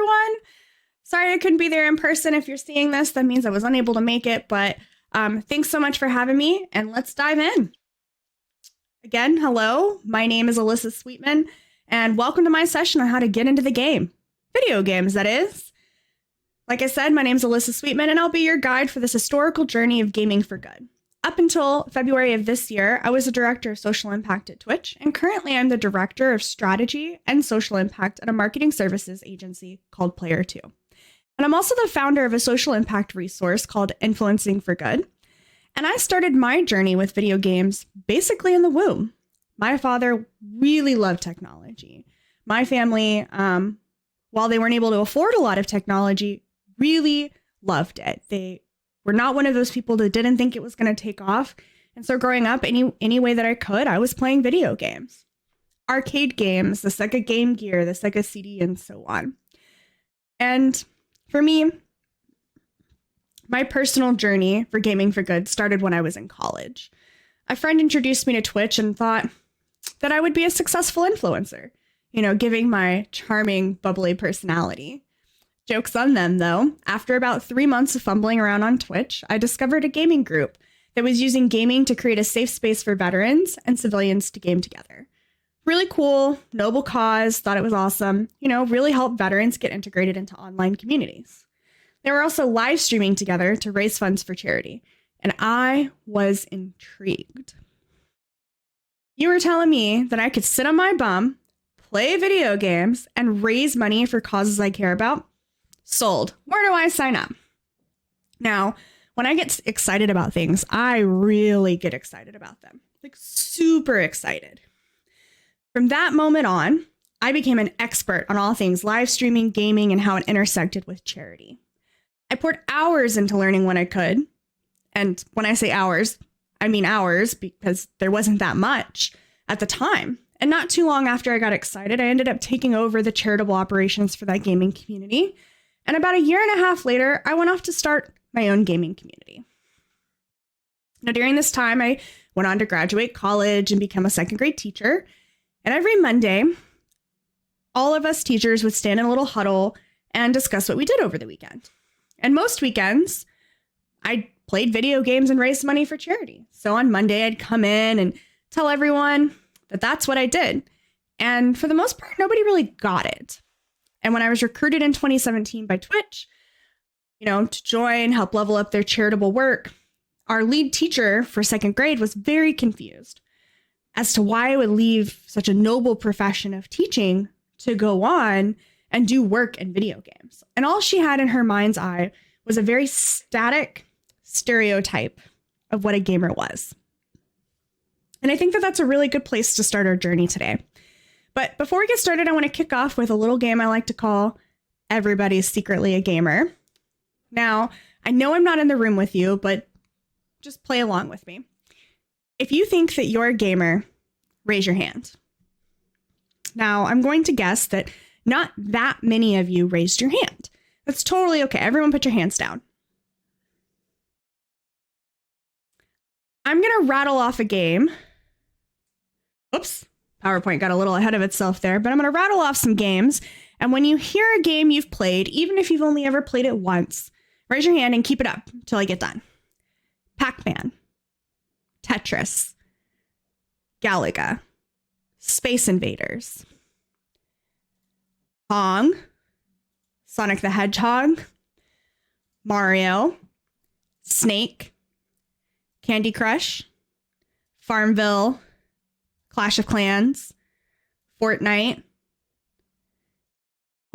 everyone. Sorry I couldn't be there in person. If you're seeing this, that means I was unable to make it, but thanks so much for having me, and let's dive in. Again, hello, my name is Alyssa Sweetman, and welcome to my session on how to get into the game. Video games, that is. Like I said, my name is Alyssa Sweetman, and I'll be your guide for this historical journey of gaming for good. Up until February of this year, I was the director of social impact at Twitch, and currently I'm the director of strategy and social impact at a marketing services agency called Player2. And I'm also the founder of a social impact resource called Influencing for Good. And I started my journey with video games basically in the womb. My father really loved technology. My family, while they weren't able to afford a lot of technology, really loved it. They were not one of those people that didn't think it was going to take off. And so growing up, any way that I could, I was playing video games. Arcade games, the Sega Game Gear, the Sega CD, and so on. And for me, my personal journey for gaming for good started when I was in college. A friend introduced me to Twitch and thought that I would be a successful influencer, giving my charming, bubbly personality. Joke's on them, though. After about 3 months of fumbling around on Twitch, I discovered a gaming group that was using gaming to create a safe space for veterans and civilians to game together. Really cool, noble cause, thought it was awesome, really helped veterans get integrated into online communities. They were also live streaming together to raise funds for charity, and I was intrigued. You were telling me that I could sit on my bum, play video games, and raise money for causes I care about? Sold. Where do I sign up? Now, when I get excited about things, I really get excited about them. Like super excited. From that moment on, I became an expert on all things live streaming, gaming, and how it intersected with charity. I poured hours into learning what I could. And when I say hours, I mean hours because there wasn't that much at the time. And not too long after I got excited, I ended up taking over the charitable operations for that gaming community. And about a year and a half later, I went off to start my own gaming community. Now, during this time, I went on to graduate college and become a second grade teacher. And every Monday, all of us teachers would stand in a little huddle and discuss what we did over the weekend. And most weekends, I played video games and raised money for charity. So on Monday, I'd come in and tell everyone that that's what I did. And for the most part, nobody really got it. And when I was recruited in 2017 by Twitch, to join, help level up their charitable work, our lead teacher for second grade was very confused as to why I would leave such a noble profession of teaching to go on and do work in video games. And all she had in her mind's eye was a very static stereotype of what a gamer was. And I think that that's a really good place to start our journey today. But before we get started, I want to kick off with a little game I like to call Everybody's Secretly a Gamer. Now, I know I'm not in the room with you, but just play along with me. If you think that you're a gamer, raise your hand. Now, I'm going to guess that not that many of you raised your hand. That's totally okay. Everyone put your hands down. I'm going to rattle off a game. Oops. PowerPoint got a little ahead of itself there, but I'm going to rattle off some games. And when you hear a game you've played, even if you've only ever played it once, raise your hand and keep it up until I get done. Pac-Man, Tetris, Galaga, Space Invaders, Pong, Sonic the Hedgehog, Mario, Snake, Candy Crush, Farmville, Clash of Clans, Fortnite,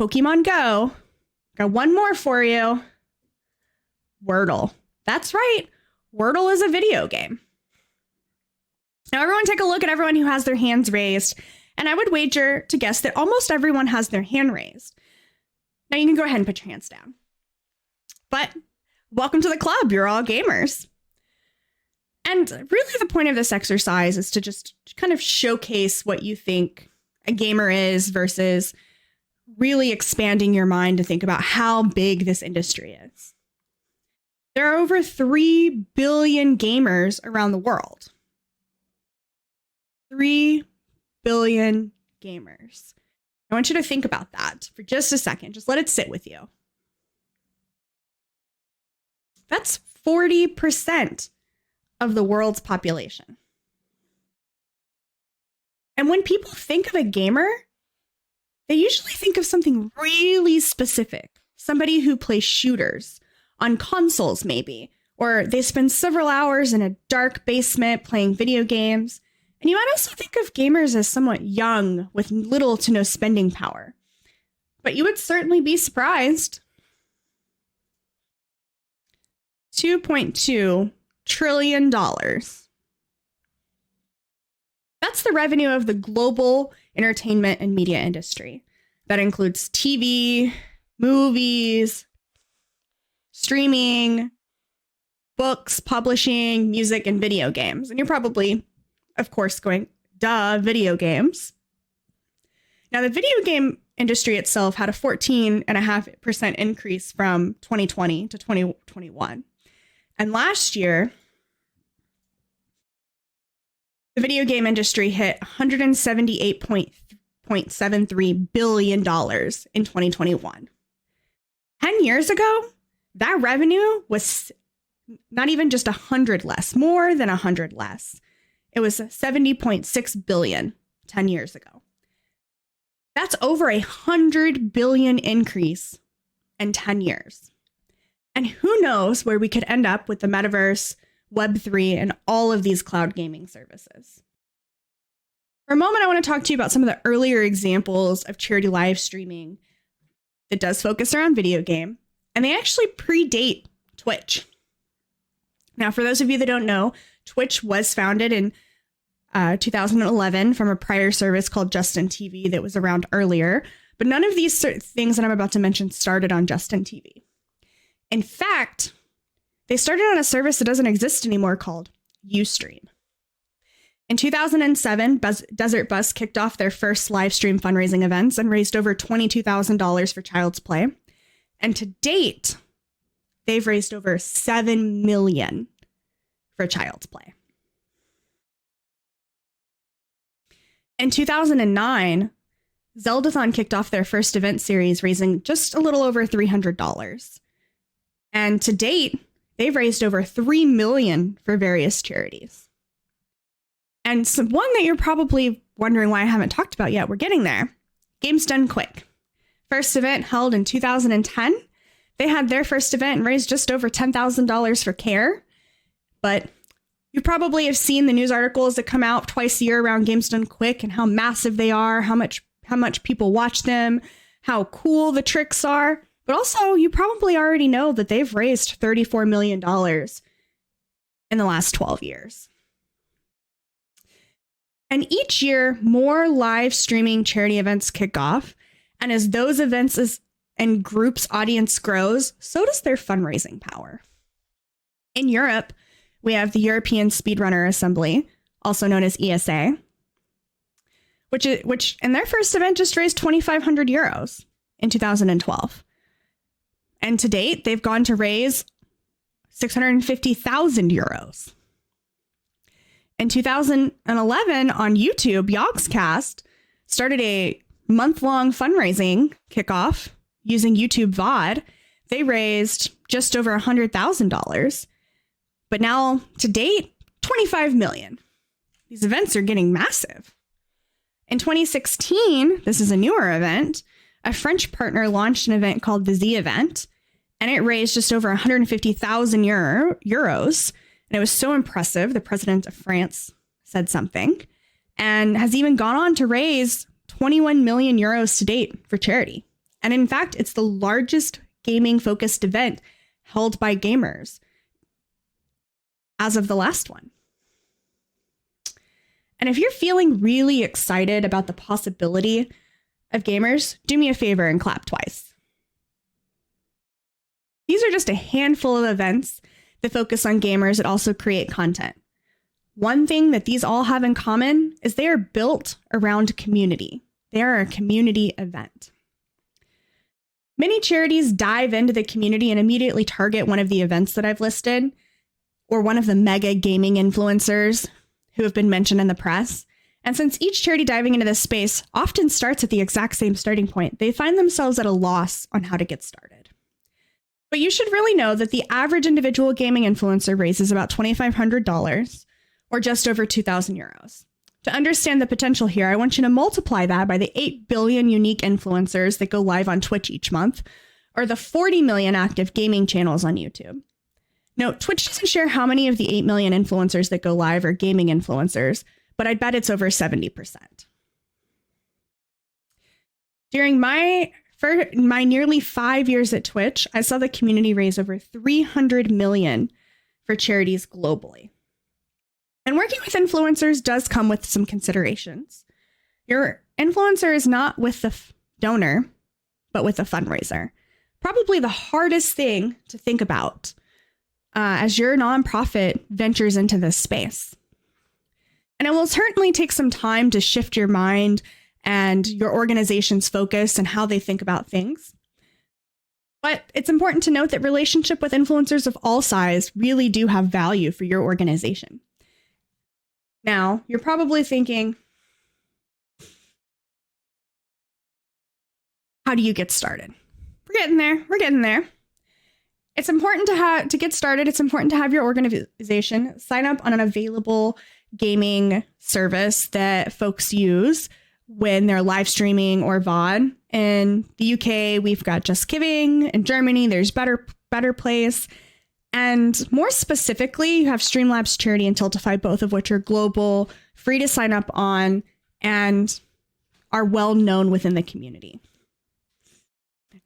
Pokemon Go. Got one more for you. Wordle. That's right. Wordle is a video game. Now, everyone take a look at everyone who has their hands raised, and I would wager to guess that almost everyone has their hand raised. Now, you can go ahead and put your hands down. But welcome to the club. You're all gamers. And really the point of this exercise is to just kind of showcase what you think a gamer is versus really expanding your mind to think about how big this industry is. There are over 3 billion gamers around the world. 3 billion gamers. I want you to think about that for just a second. Just let it sit with you. That's 40% of the world's population. And when people think of a gamer, they usually think of something really specific. Somebody who plays shooters on consoles, maybe, or they spend several hours in a dark basement playing video games. And you might also think of gamers as somewhat young with little to no spending power. But you would certainly be surprised. $2.2 trillion. That's the revenue of the global entertainment and media industry. That includes TV, movies, streaming, books, publishing, music, and video games. And you're probably, of course, going, duh, video games. Now, the video game industry itself had a 14.5% increase from 2020 to 2021. And last year, the video game industry hit $178.73 billion in 2021. 10 years ago, that revenue was not even just 100 less, more than 100 less. It was 70.6 billion 10 years ago. That's over 100 billion increase in 10 years. And who knows where we could end up with the metaverse, Web3, and all of these cloud gaming services. For a moment, I want to talk to you about some of the earlier examples of charity live streaming that does focus around video game, and they actually predate Twitch. Now, for those of you that don't know, Twitch was founded in 2011 from a prior service called Justin TV that was around earlier, but none of these things that I'm about to mention started on Justin TV. In fact, they started on a service that doesn't exist anymore called Ustream. In 2007, Desert Bus kicked off their first live stream fundraising events and raised over $22,000 for Child's Play. And to date, they've raised over $7 million for Child's Play. In 2009, Zeldathon kicked off their first event series, raising just a little over $300. And to date, they've raised over $3 million for various charities. And one that you're probably wondering why I haven't talked about yet, we're getting there. Games Done Quick. First event held in 2010. They had their first event and raised just over $10,000 for CARE. But you probably have seen the news articles that come out twice a year around Games Done Quick and how massive they are, how much people watch them, how cool the tricks are. But also, you probably already know that they've raised $34 million in the last 12 years. And each year, more live streaming charity events kick off. And as those events and groups' audience grows, so does their fundraising power. In Europe, we have the European Speedrunner Assembly, also known as ESA, which in their first event just raised 2,500 euros in 2012. And to date, they've gone to raise 650,000 euros. In 2011, on YouTube, Yogscast started a month-long fundraising kickoff using YouTube VOD. They raised just over $100,000. But now, to date, 25 million. These events are getting massive. In 2016, this is a newer event, a French partner launched an event called the Z Event, and it raised just over 150,000 euros. And it was so impressive, the president of France said something, and has even gone on to raise 21 million euros to date for charity. And in fact, it's the largest gaming-focused event held by gamers as of the last one. And if you're feeling really excited about the possibility of gamers, do me a favor and clap twice. These are just a handful of events that focus on gamers that also create content. One thing that these all have in common is they are built around community. They are a community event. Many charities dive into the community and immediately target one of the events that I've listed, or one of the mega gaming influencers who have been mentioned in the press, And since each charity diving into this space often starts at the exact same starting point, they find themselves at a loss on how to get started. But you should really know that the average individual gaming influencer raises about $2,500 or just over 2,000 euros. To understand the potential here, I want you to multiply that by the 8 billion unique influencers that go live on Twitch each month, or the 40 million active gaming channels on YouTube. Note, Twitch doesn't share how many of the 8 million influencers that go live are gaming influencers, but I'd bet it's over 70%. During my nearly 5 years at Twitch, I saw the community raise over 300 million for charities globally. And working with influencers does come with some considerations. Your influencer is not with the donor, but with the fundraiser. Probably the hardest thing to think about as your nonprofit ventures into this space. And it will certainly take some time to shift your mind and your organization's focus and how they think about things. But it's important to note that relationship with influencers of all size really do have value for your organization. Now, you're probably thinking, how do you get started? We're getting there. It's important to get started. It's important to have your organization sign up on an available gaming service that folks use when they're live streaming or VOD. In the UK, we've got Just Giving. In Germany, there's Better Place. And more specifically, you have Streamlabs, Charity, and Tiltify, both of which are global, free to sign up on, and are well known within the community.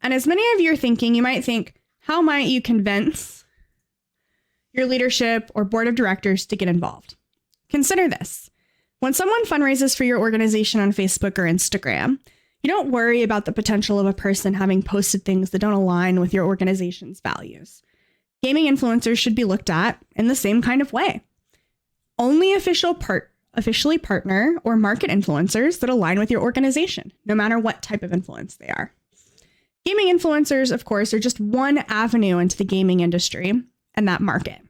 And as many of you are thinking, you might think, how might you convince your leadership or board of directors to get involved? Consider this. When someone fundraises for your organization on Facebook or Instagram, you don't worry about the potential of a person having posted things that don't align with your organization's values. Gaming influencers should be looked at in the same kind of way. Only officially partner or market influencers that align with your organization, no matter what type of influence they are. Gaming influencers, of course, are just one avenue into the gaming industry and that market.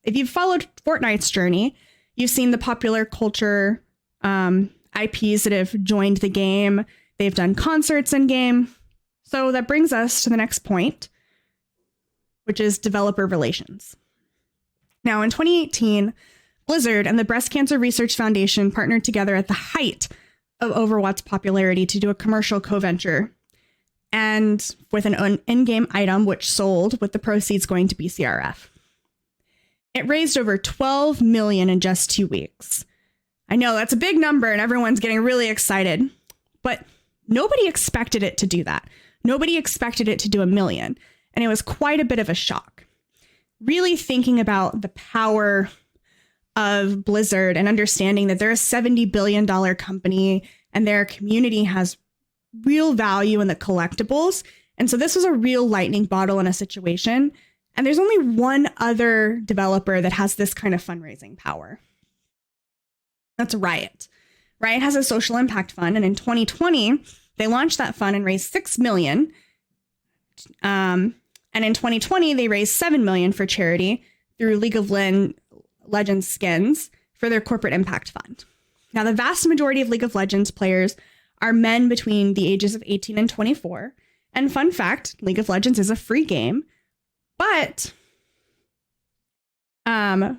If you've followed Fortnite's journey, you've seen the popular culture IPs that have joined the game. They've done concerts in game. So that brings us to the next point, which is developer relations. Now, in 2018, Blizzard and the Breast Cancer Research Foundation partnered together at the height of Overwatch's popularity to do a commercial co-venture, and with an in-game item which sold, with the proceeds going to BCRF. It raised over $12 million in just 2 weeks. I know that's a big number and everyone's getting really excited, but nobody expected it to do that. Nobody expected it to do $1 million. And it was quite a bit of a shock. Really thinking about the power of Blizzard and understanding that they're a $70 billion company and their community has real value in the collectibles. And so this was a real lightning bottle in a situation. And there's only one other developer that has this kind of fundraising power. That's Riot. Riot has a social impact fund. And in 2020, they launched that fund and raised $6 million. And in 2020, they raised $7 million for charity through League of Legends skins for their corporate impact fund. Now, the vast majority of League of Legends players are men between the ages of 18 and 24. And fun fact, League of Legends is a free game, but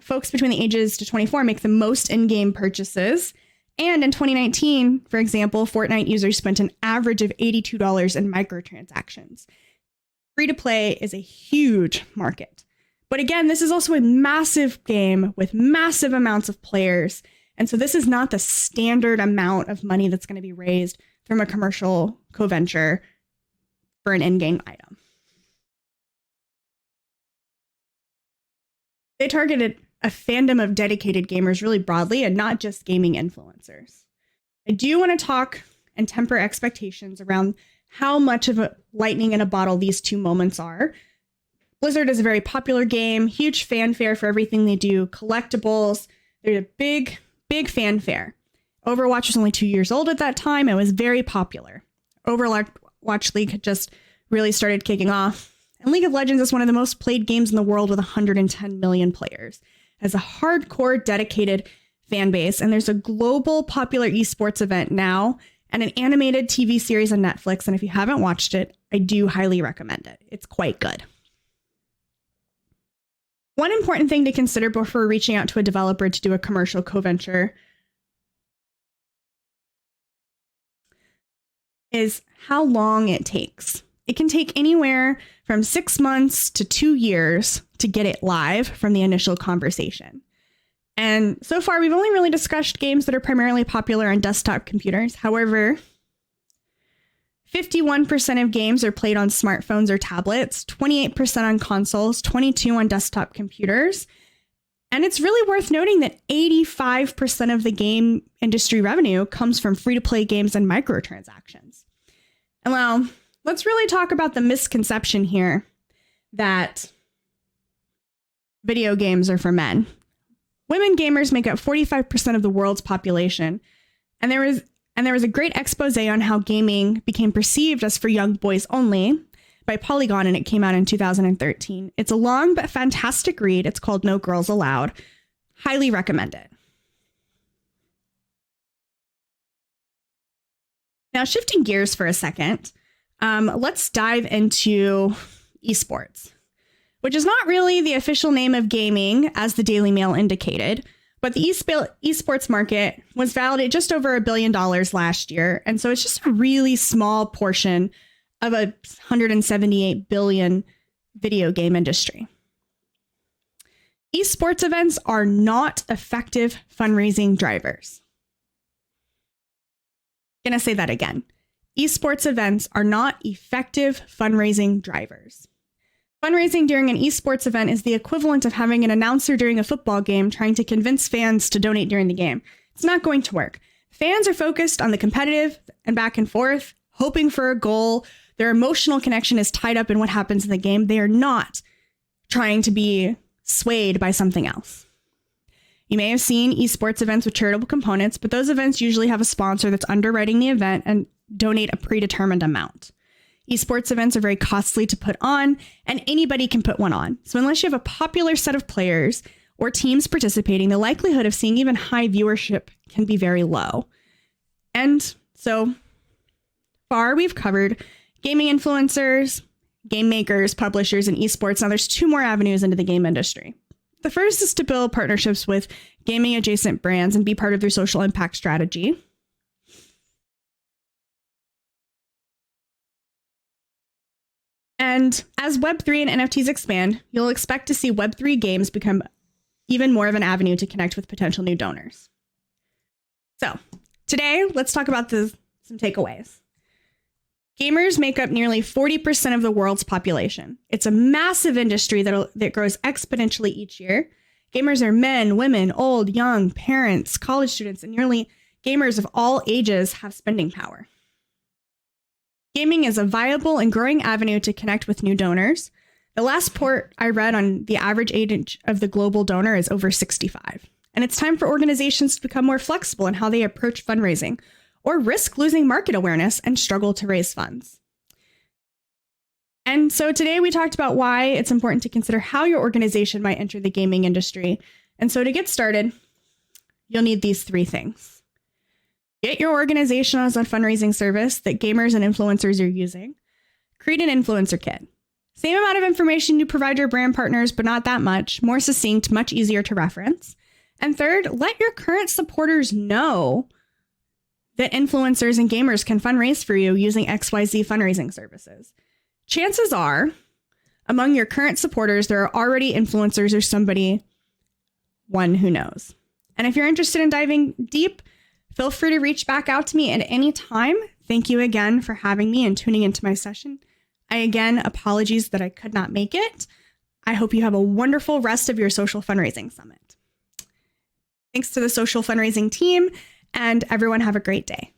folks between the ages to 24 make the most in-game purchases. And in 2019, for example, Fortnite users spent an average of $82 in microtransactions. Free-to-play is a huge market. But again, this is also a massive game with massive amounts of players. And so this is not the standard amount of money that's going to be raised from a commercial co-venture for an in-game item. They targeted a fandom of dedicated gamers really broadly and not just gaming influencers. I do want to talk and temper expectations around how much of a lightning in a bottle these two moments are. Blizzard is a very popular game, huge fanfare for everything they do, collectibles. They're a big fanfare. Overwatch was only 2 years old at that time. It was very popular. Overwatch League had just really started kicking off. And League of Legends is one of the most played games in the world with 110 million players. It has a hardcore, dedicated fan base, and there's a global popular esports event now and an animated TV series on Netflix. And if you haven't watched it, I do highly recommend it. It's quite good. One important thing to consider before reaching out to a developer to do a commercial co-venture is how long it takes. It can take anywhere from 6 months to 2 years to get it live from the initial conversation. And so far, we've only really discussed games that are primarily popular on desktop computers. However, 51% of games are played on smartphones or tablets, 28% on consoles, 22% on desktop computers. And it's really worth noting that 85% of the game industry revenue comes from free-to-play games and microtransactions. And well, let's really talk about the misconception here that video games are for men. Women gamers make up 45% of the world's population, and there was a great expose on how gaming became perceived as for young boys only by Polygon, and it came out in 2013. It's a long but fantastic read. It's called No Girls Allowed. Highly recommend it. Now, shifting gears for a second, let's dive into esports, which is not really the official name of gaming, as the Daily Mail indicated, but the esports market was valued at just over $1 billion last year. And so it's just a really small portion of a $178 billion video game industry. Esports events are not effective fundraising drivers. I'm going to say that again. Esports events are not effective fundraising drivers. Fundraising during an esports event is the equivalent of having an announcer during a football game trying to convince fans to donate during the game. It's not going to work. Fans are focused on the competitive and back and forth, hoping for a goal. Their emotional connection is tied up in what happens in the game. They are not trying to be swayed by something else. You may have seen esports events with charitable components, but those events usually have a sponsor that's underwriting the event and donate a predetermined amount. Esports events are very costly to put on, and anybody can put one on. So unless you have a popular set of players or teams participating, the likelihood of seeing even high viewership can be very low. And so far, we've covered gaming influencers, game makers, publishers, and esports. Now there's 2 more avenues into the game industry. The first is to build partnerships with gaming adjacent brands and be part of their social impact strategy. And as Web3 and NFTs expand, you'll expect to see Web3 games become even more of an avenue to connect with potential new donors. So today, let's talk about some takeaways. Gamers make up nearly 40% of the world's population. It's a massive industry that grows exponentially each year. Gamers are men, women, old, young, parents, college students, and nearly gamers of all ages have spending power. Gaming is a viable and growing avenue to connect with new donors. The last report I read on the average age of the global donor is over 65. And it's time for organizations to become more flexible in how they approach fundraising, or risk losing market awareness and struggle to raise funds. And so today we talked about why it's important to consider how your organization might enter the gaming industry. And so to get started, you'll need these 3 things. Get your organization as a fundraising service that gamers and influencers are using. Create an influencer kit. Same amount of information you provide your brand partners, but not that much. More succinct, much easier to reference. And third, let your current supporters know that influencers and gamers can fundraise for you using XYZ fundraising services. Chances are, among your current supporters, there are already influencers or one who knows. And if you're interested in diving deep, feel free to reach back out to me at any time. Thank you again for having me and tuning into my session. Apologies that I could not make it. I hope you have a wonderful rest of your social fundraising summit. Thanks to the social fundraising team, and everyone have a great day.